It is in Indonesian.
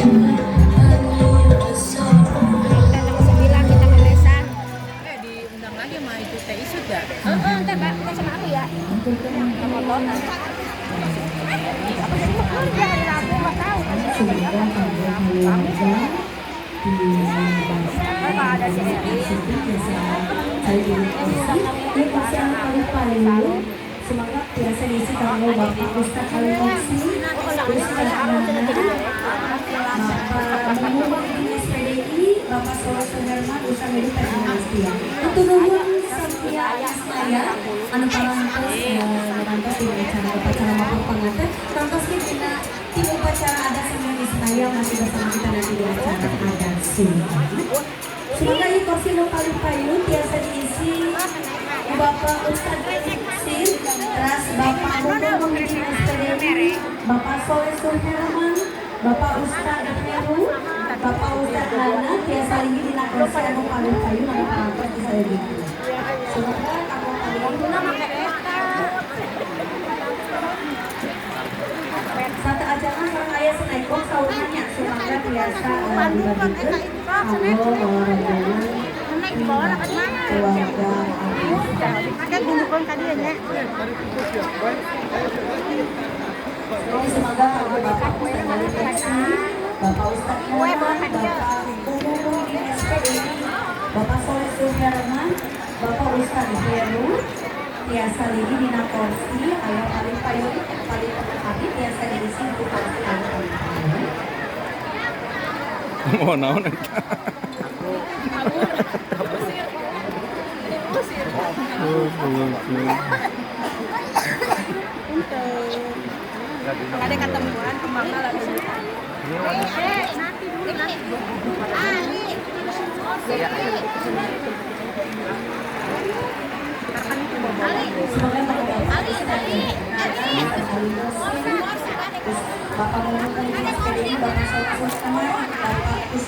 Sembilan kita ke desa. Diundang lagi sama itu Teh Isut ya? Ntar Mbak, kita sama aku ya. Ke motor. Apa jadi mau kerja hari Rabu nggak tahu. Kalau ada si Eri. Semangat biasa diisi kalau Bapak Ustaz Al-Muksi Bapak Mengumum Dinas PDI Bapak Soleh Suherman Ustaz Hedi Perhatian itu dulu Satya Ismaya anu parantos rantos di acara upacara maupun pengantin rantos kita tim upacara adat Satya Ismaya masih bersama kita nanti di acara adat semoga ini kursi lokal kayu biasa diisi Bapak Ustadz Sir, teras Bapak Mengumum Dinas PDI, Bapak Soleh Suherman, Bapak Ustadz Heru, Bapak Ustadz Lana, biasa lagi di kursi anu paling kayu anu parantos di saya gitu. Semoga kamu kalian satu ajaran orang kaya senaikok saunanya semoga biasa dibagikan kalau orang-orang keluarga Ada gundukan tadi ya. semoga kalau Bapak Bapak Ustadz Bapak Umum di SPDI Bapak Soleh Suherman Bapak Ustadz Heru biasa lagi di kursi ayah paling payung paling terhati biasa diisi untuk mau naon Ada ketemuan kemana lagi? Bapak Mengumum Dinas PDI Bapak Soleh Suherman Bapak